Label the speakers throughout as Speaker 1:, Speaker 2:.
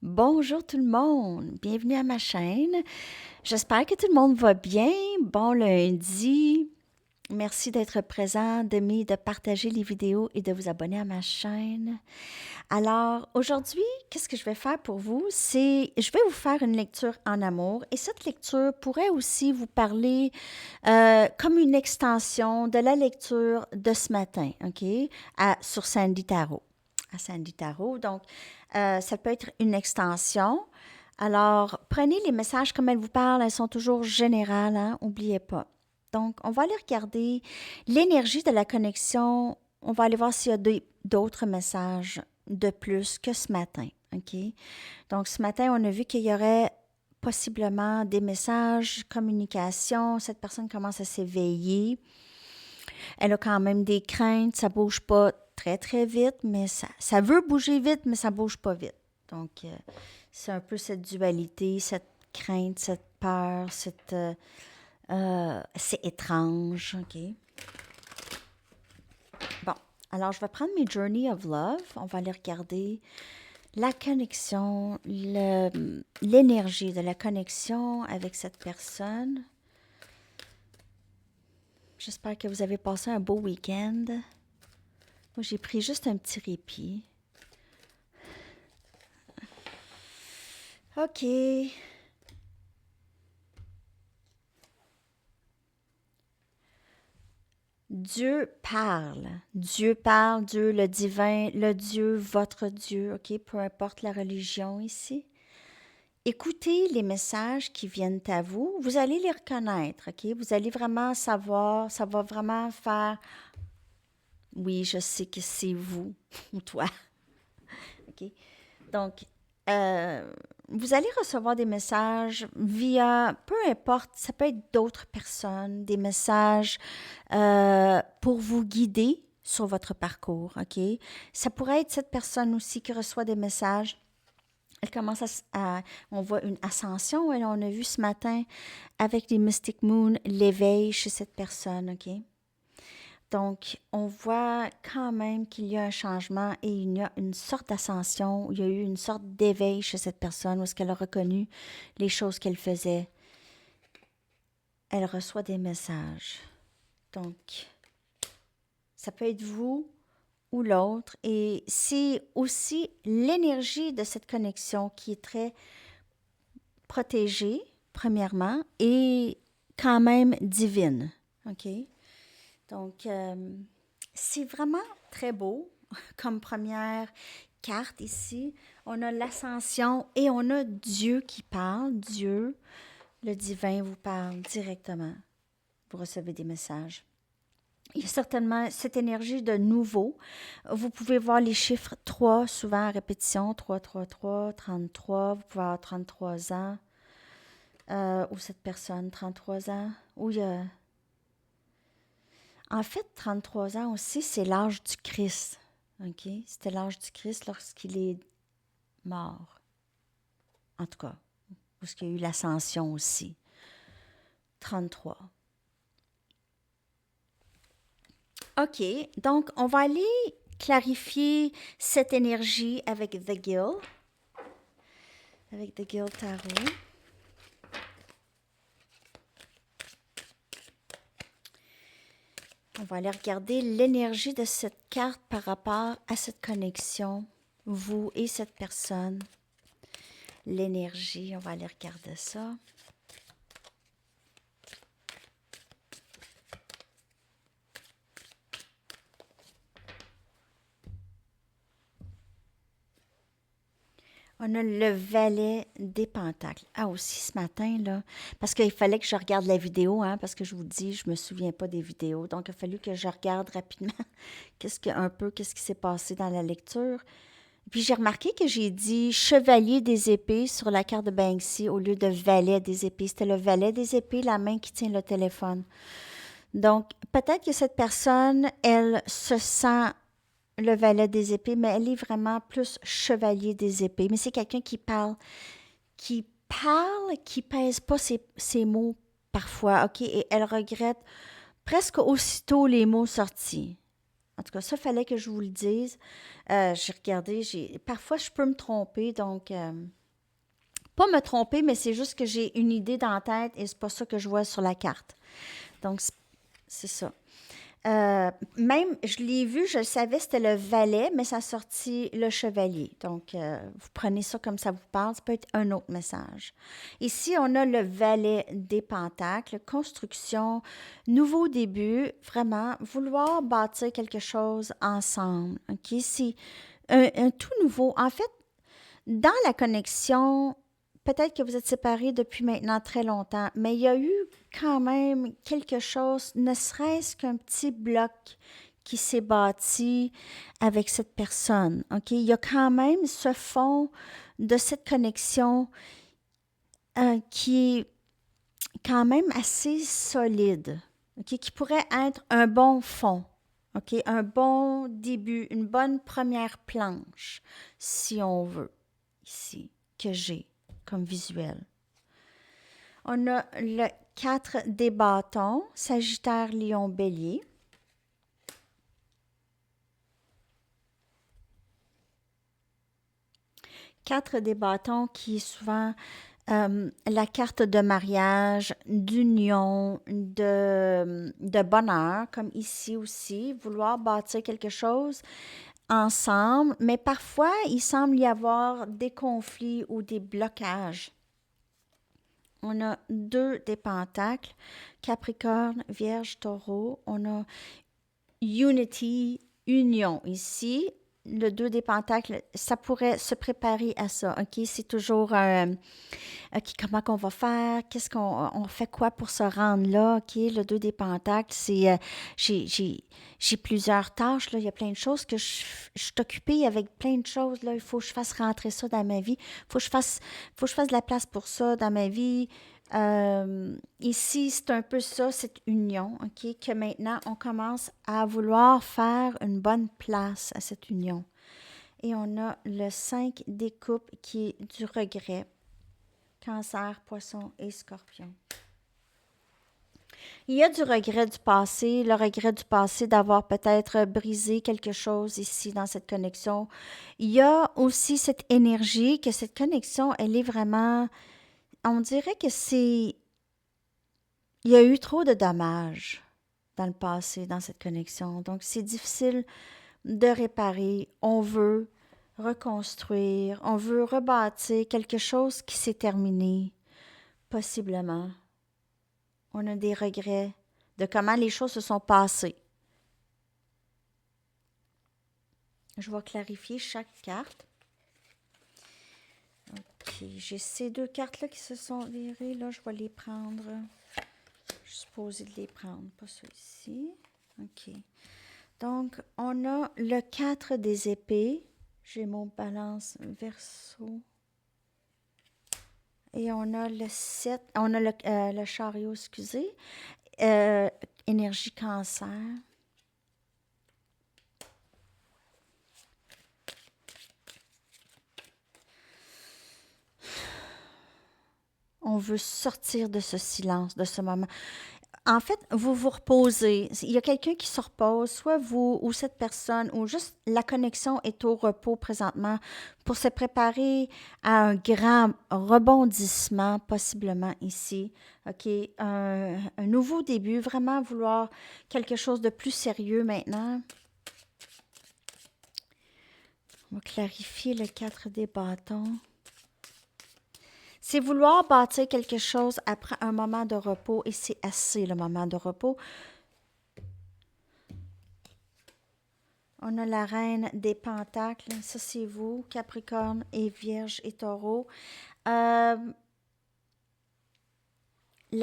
Speaker 1: Bonjour tout le monde, bienvenue à ma chaîne. J'espère que tout le monde va bien. Bon lundi. Merci d'être présent, de partager les vidéos et de vous abonner à ma chaîne. Alors, aujourd'hui, qu'est-ce que je vais faire pour vous? Je vais vous faire une lecture en amour et cette lecture pourrait aussi vous parler comme une extension de la lecture de ce matin, OK? Sur Sandy Tarot. À Sandy Tarot. Donc, ça peut être une extension. Alors, prenez les messages comme elles vous parlent. Elles sont toujours générales, hein? N'oubliez pas. Donc, on va aller regarder l'énergie de la connexion. On va aller voir s'il y a d'autres messages de plus que ce matin. OK? Donc, ce matin, on a vu qu'il y aurait possiblement des messages, communication. Cette personne commence à s'éveiller. Elle a quand même des craintes. Ça bouge pas très, très vite, mais ça veut bouger vite, mais ça bouge pas vite. Donc, c'est un peu cette dualité, cette crainte, cette peur, c'est étrange, OK? Bon, alors je vais prendre mes Journey of Love. On va aller regarder la connexion, l'énergie de la connexion avec cette personne. J'espère que vous avez passé un beau week-end. Moi, j'ai pris juste un petit répit. OK. Dieu parle. Dieu parle, Dieu le divin, le Dieu, votre Dieu, OK? Peu importe la religion ici. Écoutez les messages qui viennent à vous. Vous allez les reconnaître, OK? Vous allez vraiment savoir, ça va vraiment faire, oui, je sais que c'est vous ou toi, OK? Donc, vous allez recevoir des messages via, peu importe, ça peut être d'autres personnes, des messages pour vous guider sur votre parcours, OK? Ça pourrait être cette personne aussi qui reçoit des messages. Elle commence on voit une ascension, et on a vu ce matin avec les Mystic Moon, l'éveil chez cette personne, OK? Donc, on voit quand même qu'il y a un changement et il y a une sorte d'ascension, il y a eu une sorte d'éveil chez cette personne où est-ce qu'elle a reconnu les choses qu'elle faisait. Elle reçoit des messages. Donc, ça peut être vous ou l'autre. Et c'est aussi l'énergie de cette connexion qui est très protégée, premièrement, et quand même divine. OK? Donc, c'est vraiment très beau comme première carte ici. On a l'ascension et on a Dieu qui parle. Dieu, le divin, vous parle directement. Vous recevez des messages. Il y a certainement cette énergie de nouveau. Vous pouvez voir les chiffres 3 souvent à répétition, 33. Vous pouvez avoir 33 ans. Ou cette personne, 33 ans. Ou il y a... En fait, 33 ans aussi, c'est l'âge du Christ. OK? C'était l'âge du Christ lorsqu'il est mort. En tout cas, parce qu'il y a eu l'ascension aussi. 33. OK, donc on va aller clarifier cette énergie avec The Guild. Avec The Guild Tarot. On va aller regarder l'énergie de cette carte par rapport à cette connexion, vous et cette personne. L'énergie, on va aller regarder ça. On a le valet des pentacles. Ah, aussi ce matin, là, parce qu'il fallait que je regarde la vidéo, hein, parce que je vous dis, je me souviens pas des vidéos. Donc, il a fallu que je regarde rapidement qu'est-ce qui s'est passé dans la lecture. Puis, j'ai remarqué que j'ai dit chevalier des épées sur la carte de Banksy au lieu de valet des épées. C'était le valet des épées, la main qui tient le téléphone. Donc, peut-être que cette personne, elle se sent le valet des épées, mais elle est vraiment plus chevalier des épées. Mais c'est quelqu'un qui pèse pas ses mots parfois, OK? Et elle regrette presque aussitôt les mots sortis. En tout cas, ça, fallait que je vous le dise. J'ai regardé, parfois, je peux me tromper, donc... pas me tromper, mais c'est juste que j'ai une idée dans la tête et c'est pas ça que je vois sur la carte. Donc, c'est ça. Même, je l'ai vu, je le savais, c'était le valet, mais ça a sorti le chevalier. Donc, vous prenez ça comme ça vous parle, ça peut être un autre message. Ici, on a le valet des pentacles, construction, nouveau début, vraiment, vouloir bâtir quelque chose ensemble. OK? C'est un tout nouveau. En fait, dans la connexion, peut-être que vous êtes séparés depuis maintenant très longtemps, mais il y a eu quand même quelque chose, ne serait-ce qu'un petit bloc qui s'est bâti avec cette personne. OK? Il y a quand même ce fond de cette connexion qui est quand même assez solide, OK? Qui pourrait être un bon fond. OK? Un bon début, une bonne première planche, si on veut, ici, que j'ai comme visuel. On a le 4 des bâtons, Sagittaire, Lion, Bélier. Quatre des bâtons qui est souvent la carte de mariage, d'union, de bonheur, comme ici aussi, vouloir bâtir quelque chose ensemble, mais parfois, il semble y avoir des conflits ou des blocages. On a 2 des pentacles, Capricorne, Vierge, Taureau. On a Unity, union ici. Le 2 des pentacles, ça pourrait se préparer à ça, OK? C'est toujours, OK, comment qu'on va faire? Qu'est-ce on fait quoi pour se rendre là? OK, le 2 des pentacles, c'est, j'ai plusieurs tâches, là. Il y a plein de choses que je suis occupée avec plein de choses, là. Il faut que je fasse rentrer ça dans ma vie. Faut que je fasse de la place pour ça dans ma vie. Ici, c'est un peu ça, cette union, OK, que maintenant, on commence à vouloir faire une bonne place à cette union. Et on a le 5 des coupes qui est du regret. Cancer, Poisson et Scorpion. Il y a du regret du passé, le regret du passé d'avoir peut-être brisé quelque chose ici dans cette connexion. Il y a aussi cette énergie que cette connexion, elle est vraiment... On dirait que c'est... Il y a eu trop de dommages dans le passé, dans cette connexion. Donc, c'est difficile de réparer. On veut reconstruire, on veut rebâtir quelque chose qui s'est terminé, possiblement. On a des regrets de comment les choses se sont passées. Je vais clarifier chaque carte. OK, j'ai ces 2 cartes-là qui se sont virées. Là, je vais les prendre. Je suis supposée de les prendre, pas ceux-ci. OK. Donc, on a le 4 des épées. J'ai mon balance verso. Et on a le 7. On a le chariot, excusez. Énergie cancer. On veut sortir de ce silence, de ce moment. En fait, vous vous reposez. Il y a quelqu'un qui se repose, soit vous ou cette personne, ou juste la connexion est au repos présentement pour se préparer à un grand rebondissement, possiblement ici. OK? Un nouveau début, vraiment vouloir quelque chose de plus sérieux maintenant. On va clarifier le 4 des bâtons. C'est vouloir bâtir quelque chose après un moment de repos et c'est assez le moment de repos. On a la reine des pentacles, ça c'est vous, Capricorne et Vierge et Taureau. La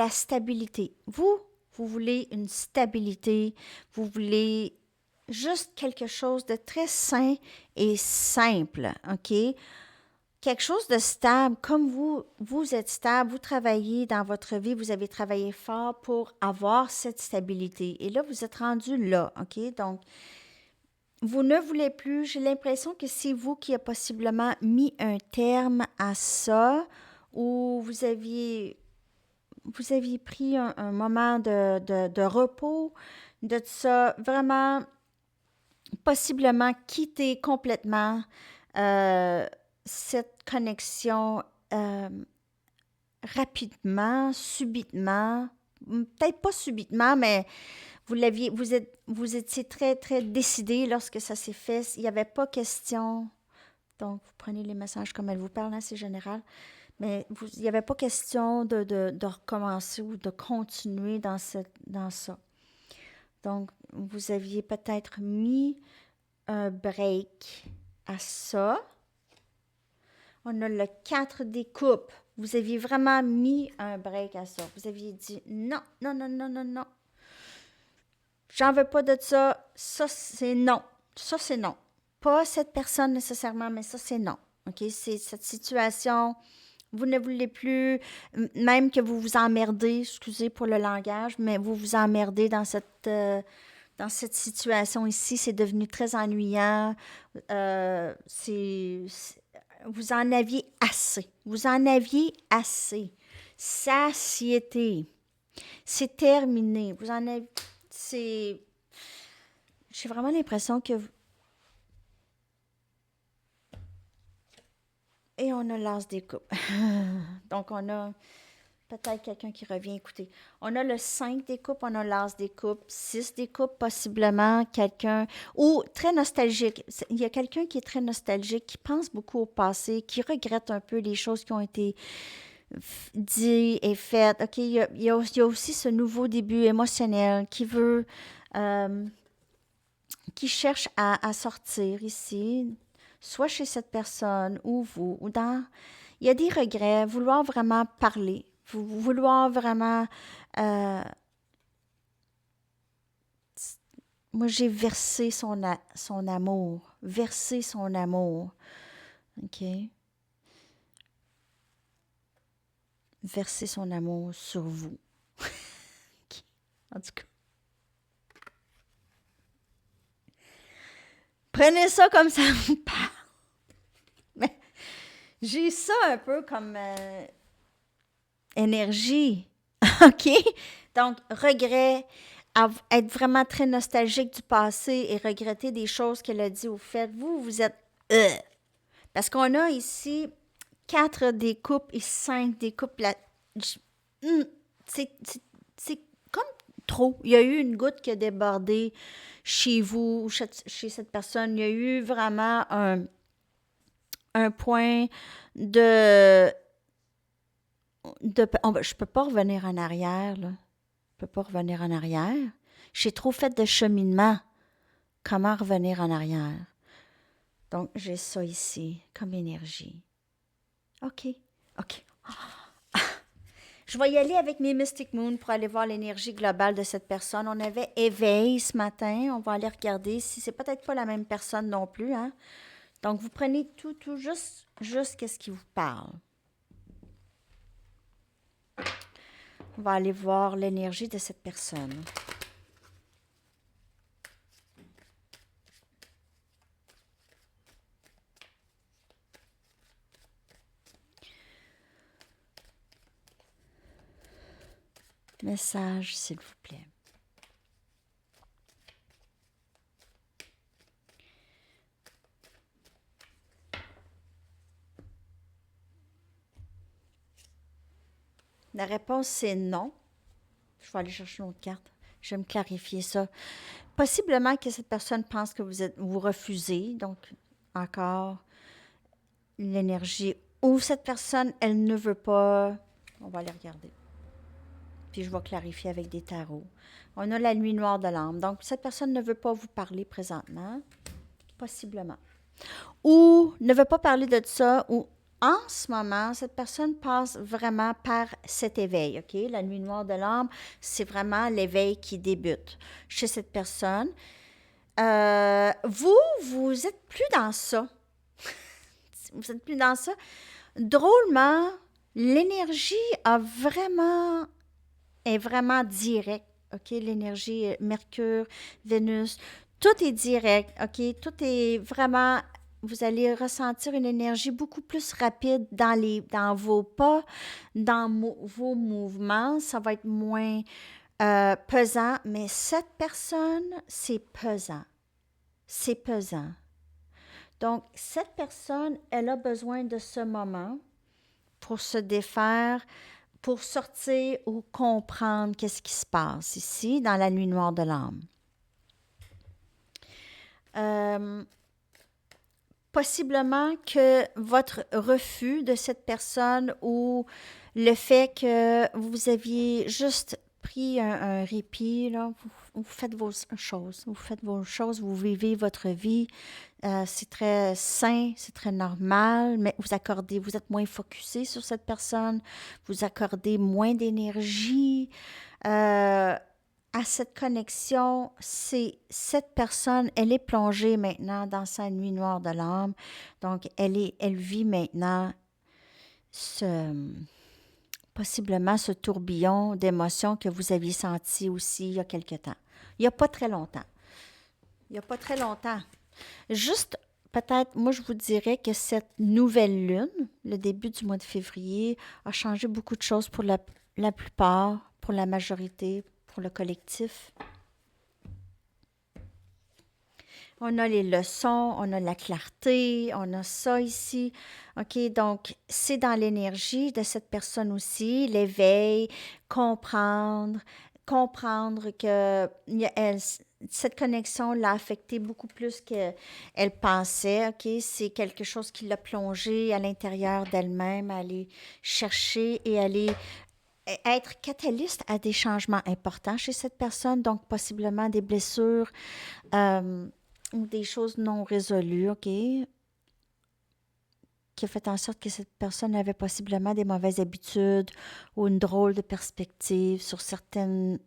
Speaker 1: stabilité. Vous voulez une stabilité, vous voulez juste quelque chose de très sain et simple, OK? Quelque chose de stable, comme vous êtes stable, vous travaillez dans votre vie, vous avez travaillé fort pour avoir cette stabilité. Et là, vous êtes rendu là, OK? Donc, vous ne voulez plus, j'ai l'impression que c'est vous qui avez possiblement mis un terme à ça, ou vous aviez pris un moment de repos, de ça, vraiment possiblement quitter complètement cette connexion rapidement, subitement, peut-être pas subitement, mais vous étiez très, très décidé lorsque ça s'est fait. Il n'y avait pas question. Donc, vous prenez les messages comme elle vous parle, hein, c'est général. Mais il n'y avait pas question de recommencer ou de continuer dans ça. Donc, vous aviez peut-être mis un break à ça. On a le 4 des coupes. Vous aviez vraiment mis un break à ça. Vous aviez dit non, non, non, non, non, non. J'en veux pas de ça. Ça, c'est non. Ça, c'est non. Pas cette personne nécessairement, mais ça, c'est non. OK? C'est cette situation. Vous ne voulez plus, même que vous vous emmerdez, excusez pour le langage, mais vous vous emmerdez dans cette situation ici. C'est devenu très ennuyant. Vous en aviez assez. Vous en aviez assez. Satiété. C'est terminé. Vous en avez. C'est. J'ai vraiment l'impression que. Et on a l'as des coupes. Donc, on a peut-être quelqu'un qui revient. Écoutez, on a le 5 des coupes, on a l'as des coupes, 6 des coupes, possiblement quelqu'un. Ou très nostalgique. Il y a quelqu'un qui est très nostalgique, qui pense beaucoup au passé, qui regrette un peu les choses qui ont été dites et faites. OK, il y a aussi ce nouveau début émotionnel qui veut. Qui cherche à sortir ici, soit chez cette personne ou vous, ou dans... Il y a des regrets, vouloir vraiment parler, vouloir vraiment... moi, j'ai versé son amour, versé son amour, OK? Verser son amour sur vous. OK. En tout cas. Prenez ça comme ça vous parle. Mais j'ai ça un peu comme énergie. OK? Donc, regret, être vraiment très nostalgique du passé et regretter des choses qu'elle a dit ou faites. Vous êtes... Parce qu'on a ici 4 des coupes et 5 des coupes. C'est comme trop. Il y a eu une goutte qui a débordé chez vous ou chez cette personne. Il y a eu vraiment un point de je peux pas revenir en arrière, là. Je peux pas revenir en arrière. J'ai trop fait de cheminement. Comment revenir en arrière? Donc, j'ai ça ici comme énergie. OK. OK. Je vais y aller avec mes Mystic Moon pour aller voir l'énergie globale de cette personne. On avait éveil ce matin. On va aller regarder si c'est peut-être pas la même personne non plus, hein? Donc, vous prenez tout, juste qu'est-ce qui vous parle. On va aller voir l'énergie de cette personne. Message, s'il vous plaît. La réponse, c'est non. Je vais aller chercher une autre carte. Je vais me clarifier ça. Possiblement que cette personne pense que vous refusez. Donc, encore l'énergie. Ou cette personne, elle ne veut pas. On va aller regarder. Puis je vais clarifier avec des tarots. On a la nuit noire de l'âme. Donc, cette personne ne veut pas vous parler présentement. Possiblement. Ou ne veut pas parler de ça. Ou en ce moment, cette personne passe vraiment par cet éveil. OK? La nuit noire de l'âme, c'est vraiment l'éveil qui débute chez cette personne. Vous êtes plus dans ça. Vous n'êtes plus dans ça. Drôlement, l'énergie est vraiment directe. OK? L'énergie Mercure, Vénus, tout est direct. OK? Tout est vraiment... Vous allez ressentir une énergie beaucoup plus rapide dans vos pas, dans vos mouvements. Ça va être moins pesant, mais cette personne, c'est pesant. c'est pesant. Donc, cette personne, elle a besoin de ce moment pour se défaire, pour sortir ou comprendre qu'est-ce qui se passe ici dans la nuit noire de l'âme. Possiblement que votre refus de cette personne ou le fait que vous aviez juste pris un répit, là, vous faites vos choses, vous vivez votre vie, c'est très sain, c'est très normal, mais vous êtes moins focusé sur cette personne, vous accordez moins d'énergie à cette connexion. Cette personne, elle est plongée maintenant dans sa nuit noire de l'âme, donc elle vit maintenant possiblement ce tourbillon d'émotions que vous aviez senti aussi il y a quelque temps. Il n'y a pas très longtemps. Juste, peut-être, moi, je vous dirais que cette nouvelle lune, le début du mois de février, a changé beaucoup de choses pour la plupart, pour la majorité, pour le collectif. On a les leçons, on a la clarté, on a ça ici. OK, donc c'est dans l'énergie de cette personne aussi, l'éveil, comprendre que cette connexion l'a affectée beaucoup plus qu'elle pensait. OK, c'est quelque chose qui l'a plongée à l'intérieur d'elle-même, aller chercher et aller être catalyste à des changements importants chez cette personne, donc possiblement des blessures ou des choses non résolues, OK, qui a fait en sorte que cette personne avait possiblement des mauvaises habitudes ou une drôle de perspective sur certaines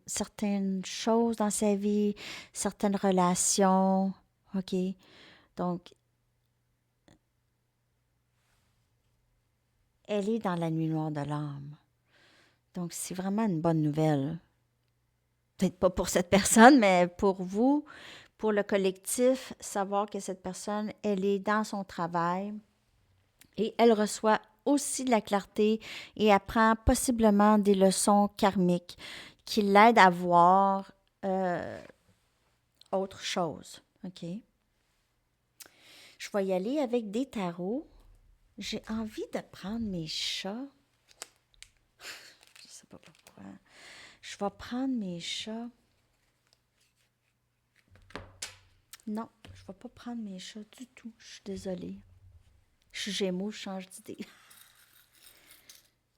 Speaker 1: choses dans sa vie, certaines relations, OK. Donc, elle est dans la nuit noire de l'âme. Donc, c'est vraiment une bonne nouvelle. Peut-être pas pour cette personne, mais pour vous, pour le collectif, savoir que cette personne, elle est dans son travail et elle reçoit aussi de la clarté et apprend possiblement des leçons karmiques qui l'aident à voir autre chose. OK? Je vais y aller avec des tarots. J'ai envie de prendre mes chats. Je sais pas pourquoi. Je vais prendre mes chats. Non, je ne vais pas prendre mes chats du tout. Je suis désolée. Je suis Gémeaux, je change d'idée.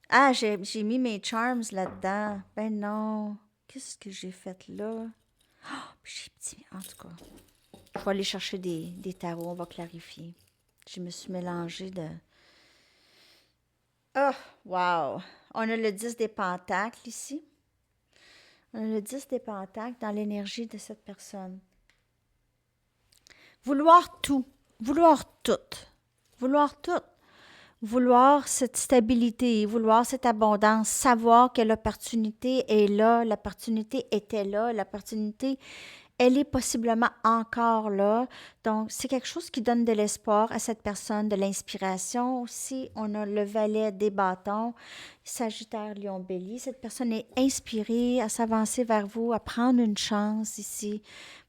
Speaker 1: Ah, j'ai mis mes charms là-dedans. Ben non. Qu'est-ce que j'ai fait là? Oh, j'ai petit. En tout cas, je vais aller chercher des tarots. On va clarifier. Je me suis mélangée de... Oh, wow. On a le 10 des pentacles ici. On a le 10 des pentacles dans l'énergie de cette personne. Vouloir tout. Vouloir tout. Vouloir tout. Vouloir cette stabilité, vouloir cette abondance, savoir que l'opportunité est là, l'opportunité était là, l'opportunité, elle est possiblement encore là. Donc, c'est quelque chose qui donne de l'espoir à cette personne, de l'inspiration aussi. On a le valet des bâtons, Sagittaire, Lion, Bélier. Cette personne est inspirée à s'avancer vers vous, à prendre une chance ici,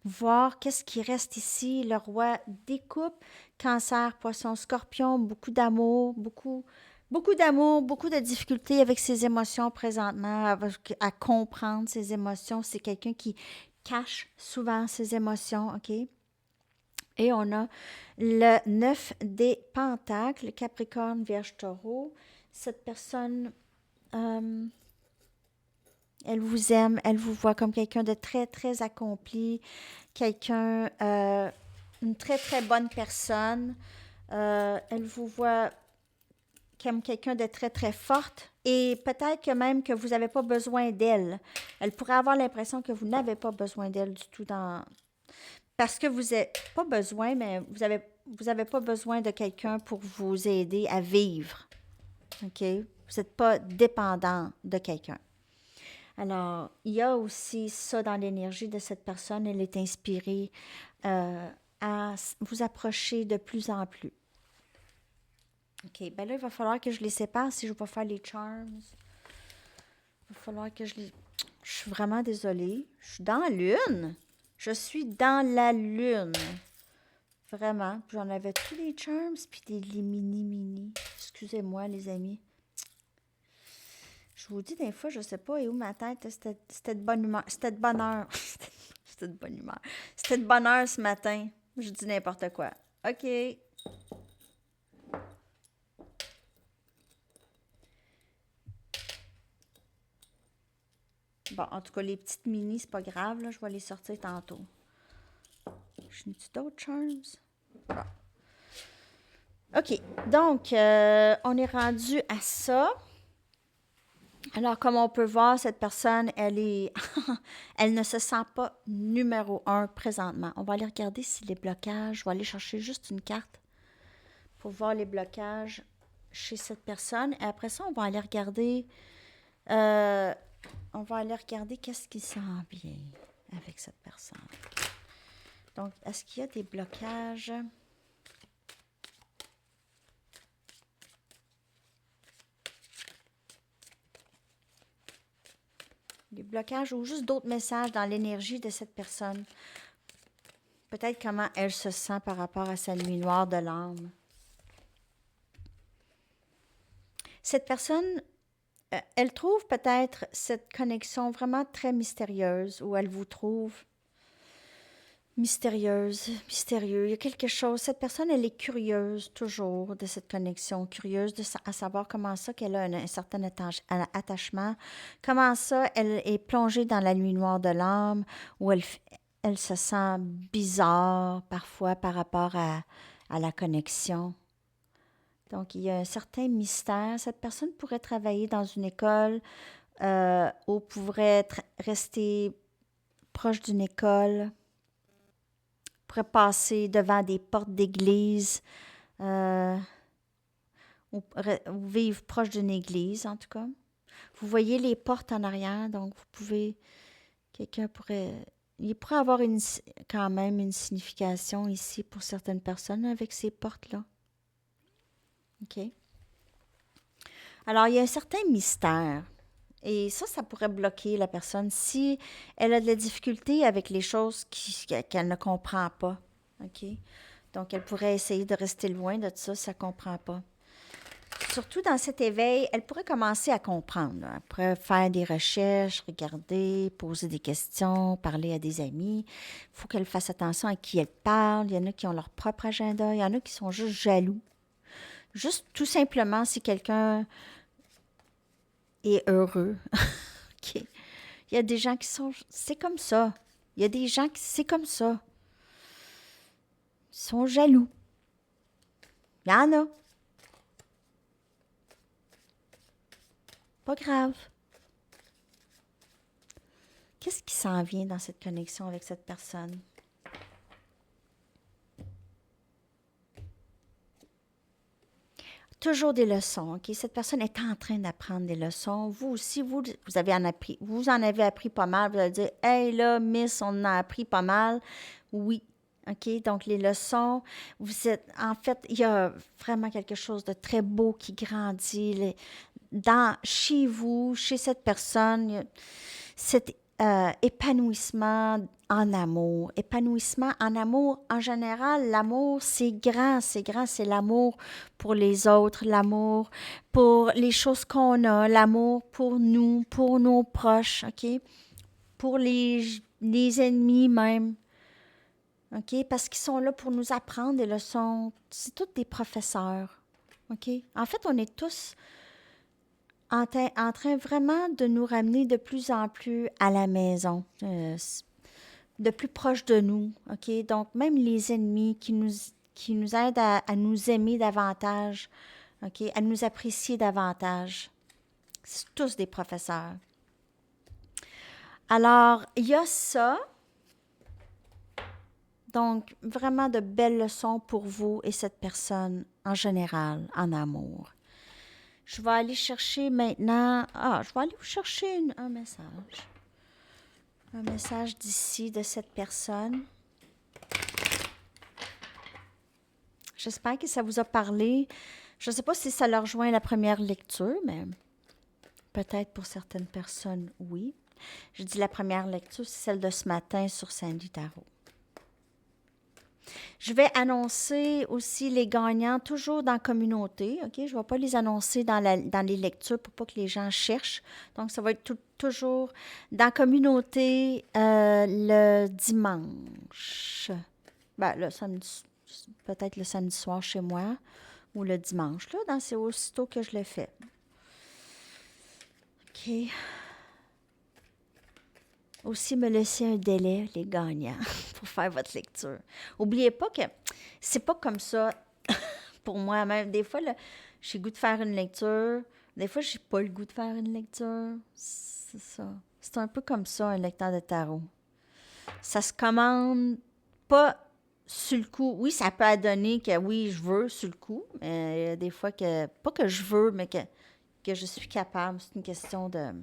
Speaker 1: voir qu'est-ce qui reste ici. Le roi des coupes, Cancer, Poisson, Scorpion, beaucoup d'amour, beaucoup d'amour, beaucoup de difficultés avec ses émotions présentement, à comprendre ses émotions. C'est quelqu'un qui cache souvent ses émotions, OK? Et on a le 9 des pentacles, Capricorne, Vierge, Taureau. Cette personne, elle vous aime, elle vous voit comme quelqu'un de très, très accompli, quelqu'un, une très, très bonne personne. Elle vous voit comme quelqu'un de très, très forte et peut-être que même que vous n'avez pas besoin d'elle. Elle pourrait avoir l'impression que vous n'avez pas besoin d'elle du tout parce que vous n'avez pas besoin, mais vous avez pas besoin de quelqu'un pour vous aider à vivre. OK? Vous n'êtes pas dépendant de quelqu'un. Alors, il y a aussi ça dans l'énergie de cette personne. Elle est inspirée à vous approcher de plus en plus. OK, ben là, il va falloir que je les sépare si je ne veux pas faire les charms. Il va falloir que je les... Je suis vraiment désolée. Je suis dans la lune. Je suis dans la lune. Vraiment. J'en avais tous les charms, puis des mini. Excusez-moi, les amis. Je vous dis, des fois, je sais pas et où ma tête, c'était de bonne humeur. C'était de bonne heure. C'était de bonne humeur. C'était de bonne heure ce matin. Je dis n'importe quoi. OK. Bon, en tout cas, les petites mini, c'est pas grave, là. Je vais les sortir tantôt. Je n'ai-tu d'autres charms? Bon. OK. Donc, on est rendu à ça. Alors, comme on peut voir, cette personne, elle ne se sent pas numéro un présentement. On va aller regarder si les blocages, je vais aller chercher juste une carte pour voir les blocages chez cette personne. Et après ça, euh, on va aller regarder qu'est-ce qui s'en vient avec cette personne. Donc, est-ce qu'il y a des blocages? Des blocages ou juste d'autres messages dans l'énergie de cette personne. Peut-être comment elle se sent par rapport à sa nuit noire de l'âme. Cette personne, elle trouve peut-être cette connexion vraiment très mystérieuse, où elle vous trouve mystérieux. Il y a quelque chose. Cette personne, elle est curieuse toujours de cette connexion, curieuse à savoir comment ça qu'elle a un certain attachement, comment ça elle est plongée dans la nuit noire de l'âme, où elle se sent bizarre parfois par rapport à la connexion. Donc, il y a un certain mystère. Cette personne pourrait travailler dans une école ou pourrait rester proche d'une école, pourrait passer devant des portes d'église ou vivre proche d'une église, en tout cas. Vous voyez les portes en arrière, donc vous pouvez... Il pourrait avoir quand même une signification ici pour certaines personnes avec ces portes-là. OK? Alors, il y a un certain mystère. Et ça pourrait bloquer la personne si elle a de la difficulté avec les choses qu'elle ne comprend pas. OK? Donc, elle pourrait essayer de rester loin de ça, ça ne comprend pas. Surtout dans cet éveil, elle pourrait commencer à comprendre. Elle pourrait faire des recherches, regarder, poser des questions, parler à des amis. Il faut qu'elle fasse attention à qui elle parle. Il y en a qui ont leur propre agenda. Il y en a qui sont juste jaloux. Juste tout simplement si quelqu'un est heureux. OK. Il y a des gens qui sont... C'est comme ça. Il y a des gens qui... C'est comme ça. Ils sont jaloux. Il y en a. Pas grave. Qu'est-ce qui s'en vient dans cette connexion avec cette personne? Toujours des leçons, OK? Cette personne est en train d'apprendre des leçons. Vous aussi, vous en avez appris pas mal. Vous allez dire, « Hey, là, Miss, on en a appris pas mal. » Oui, OK? Donc, les leçons, en fait, il y a vraiment quelque chose de très beau qui grandit. Chez vous, chez cette personne, il y a cet épanouissement en amour. Épanouissement en amour, en général, l'amour, c'est grand, c'est l'amour pour les autres, l'amour pour les choses qu'on a, l'amour pour nous, pour nos proches, OK? Pour les ennemis même, OK? Parce qu'ils sont là pour nous apprendre des leçons. C'est tous des professeurs, OK? En fait, on est tous en train vraiment de nous ramener de plus en plus à la maison, de plus proche de nous, OK? Donc, même les ennemis qui nous aident à nous aimer davantage, OK? À nous apprécier davantage. C'est tous des professeurs. Alors, il y a ça. Donc, vraiment de belles leçons pour vous et cette personne en général, en amour. Je vais aller chercher maintenant... je vais aller vous chercher un message. Un message d'ici, de cette personne. J'espère que ça vous a parlé. Je ne sais pas si ça leur rejoint la première lecture, mais peut-être pour certaines personnes, oui. Je dis la première lecture, c'est celle de ce matin sur Sandy Tarot. Je vais annoncer aussi les gagnants toujours dans la communauté, OK? Je ne vais pas les annoncer dans les lectures pour pas que les gens cherchent. Donc, ça va être toujours dans la communauté le dimanche. Ben, le samedi, peut-être le samedi soir chez moi ou le dimanche, là, c'est aussitôt que je le fais. OK. Aussi, me laisser un délai, les gagnants, pour faire votre lecture. N'oubliez pas que c'est pas comme ça pour moi. Même des fois, là, j'ai le goût de faire une lecture. Des fois, j'ai pas le goût de faire une lecture. C'est ça. C'est un peu comme ça, un lecteur de tarot. Ça se commande pas sur le coup. Oui, ça peut donner que oui, je veux sur le coup, mais il y a des fois que, pas que je veux, mais que je suis capable. C'est une question de...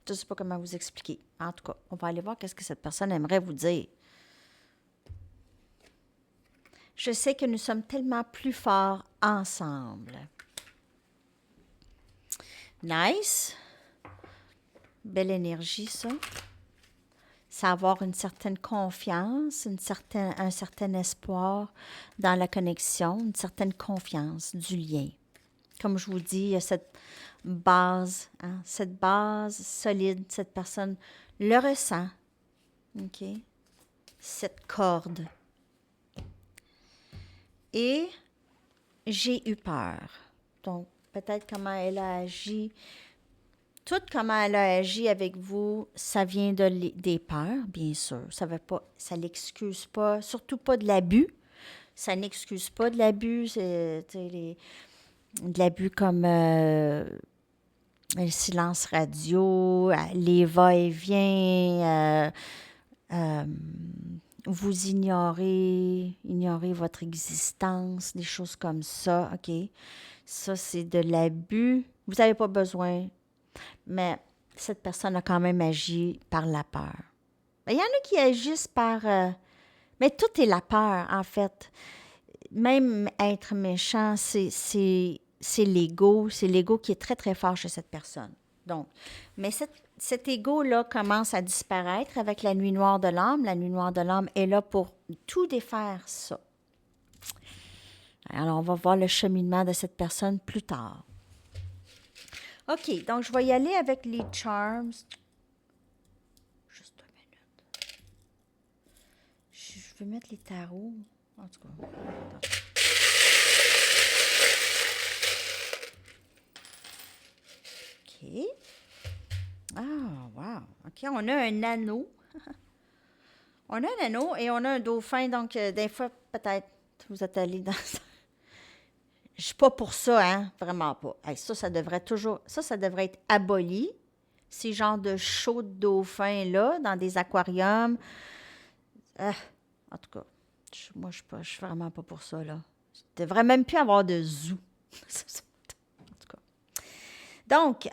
Speaker 1: Je ne sais pas comment vous expliquer. En tout cas, on va aller voir qu'est-ce que cette personne aimerait vous dire. Je sais que nous sommes tellement plus forts ensemble. Nice. Belle énergie, ça. C'est avoir une certaine confiance, un certain espoir dans la connexion, une certaine confiance du lien. Comme je vous dis, il y a cette base solide, cette personne le ressent. OK? Cette corde. Et j'ai eu peur. Donc, peut-être comment elle a agi. Tout comment elle a agi avec vous, ça vient des peurs, bien sûr. Ça l'excuse pas, surtout pas de l'abus. Ça n'excuse pas de l'abus. De l'abus comme le silence radio, les va-et-vient, vous ignorez votre existence, des choses comme ça, OK? Ça, c'est de l'abus. Vous n'avez pas besoin, mais cette personne a quand même agi par la peur. Il y en a qui agissent par... mais tout est la peur, en fait. Même être méchant, c'est l'ego. C'est l'ego qui est très, très fort chez cette personne. Donc, mais cet ego-là commence à disparaître avec la nuit noire de l'âme. La nuit noire de l'âme est là pour tout défaire ça. Alors, on va voir le cheminement de cette personne plus tard. OK, donc je vais y aller avec les charms. Juste 2 minutes. Je vais mettre les tarots. En tout cas, attends. OK. Ah, wow. OK, on a un anneau. On a un anneau et on a un dauphin. Donc, des fois, peut-être, vous êtes allé dans... Je suis pas pour ça, hein? Vraiment pas. Hey, ça devrait toujours... Ça devrait être aboli. Ces genres de shows de dauphins-là, dans des aquariums. En tout cas, moi, je suis vraiment pas pour ça, là. Il devrait même plus avoir de zoo. En tout cas. Donc,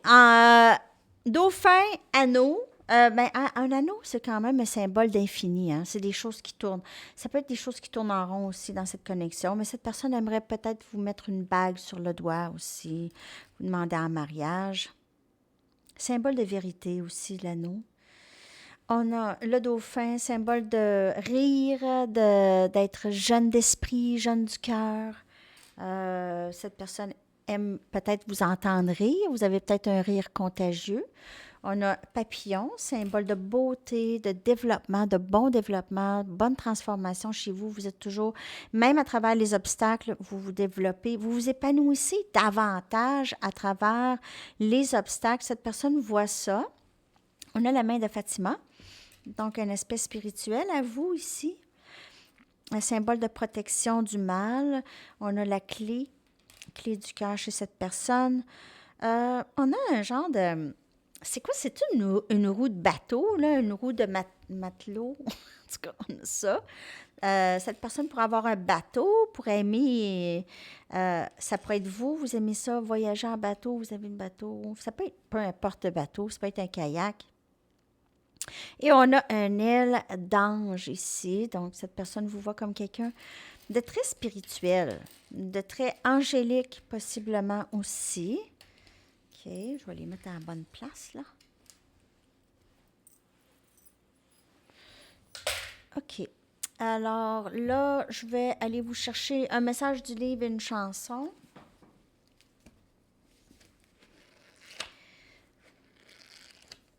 Speaker 1: dauphin, anneau. Un anneau, c'est quand même un symbole d'infini. Hein? C'est des choses qui tournent. Ça peut être des choses qui tournent en rond aussi dans cette connexion, mais cette personne aimerait peut-être vous mettre une bague sur le doigt aussi, vous demander en mariage. Symbole de vérité aussi, l'anneau. On a le dauphin, symbole de rire, d'être jeune d'esprit, jeune du cœur. Cette personne aime peut-être vous entendre rire. Vous avez peut-être un rire contagieux. On a papillon, symbole de beauté, de développement, de bon développement, bonne transformation chez vous. Vous êtes toujours, même à travers les obstacles, vous vous développez, vous vous épanouissez davantage à travers les obstacles. Cette personne voit ça. On a la main de Fatima, donc un aspect spirituel à vous ici. Un symbole de protection du mal. On a la clé du cœur chez cette personne. On a un genre de... C'est quoi? C'est une roue de bateau, là? Une roue de matelot? En tout cas, on a ça. Cette personne pourrait avoir un bateau, pourrait aimer... ça pourrait être vous, vous aimez ça, voyager en bateau, vous avez un bateau. Ça peut être peu importe le bateau, ça peut être un kayak. Et on a un aile d'ange ici. Donc, cette personne vous voit comme quelqu'un de très spirituel, de très angélique possiblement aussi. OK, je vais les mettre à la bonne place, là. OK. Alors là, je vais aller vous chercher un message du livre et une chanson.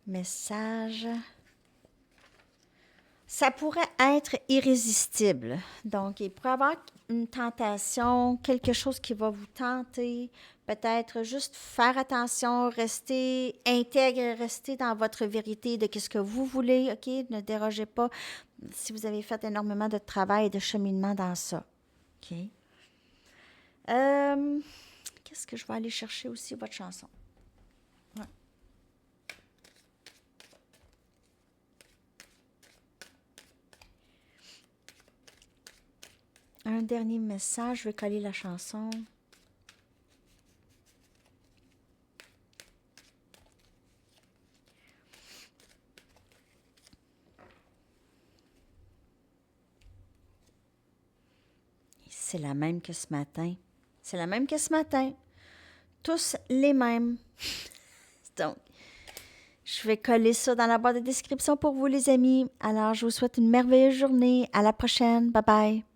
Speaker 1: Message. Ça pourrait être irrésistible. Donc, il pourrait y avoir une tentation, quelque chose qui va vous tenter. Peut-être juste faire attention, rester intègre, rester dans votre vérité de ce que vous voulez, OK? Ne dérogez pas si vous avez fait énormément de travail et de cheminement dans ça, OK? Qu'est-ce que je vais aller chercher aussi, votre chanson? Ouais. Un dernier message, je vais coller la chanson. C'est la même que ce matin. C'est la même que ce matin. Tous les mêmes. Donc, je vais coller ça dans la boîte de description pour vous, les amis. Alors, je vous souhaite une merveilleuse journée. À la prochaine. Bye bye.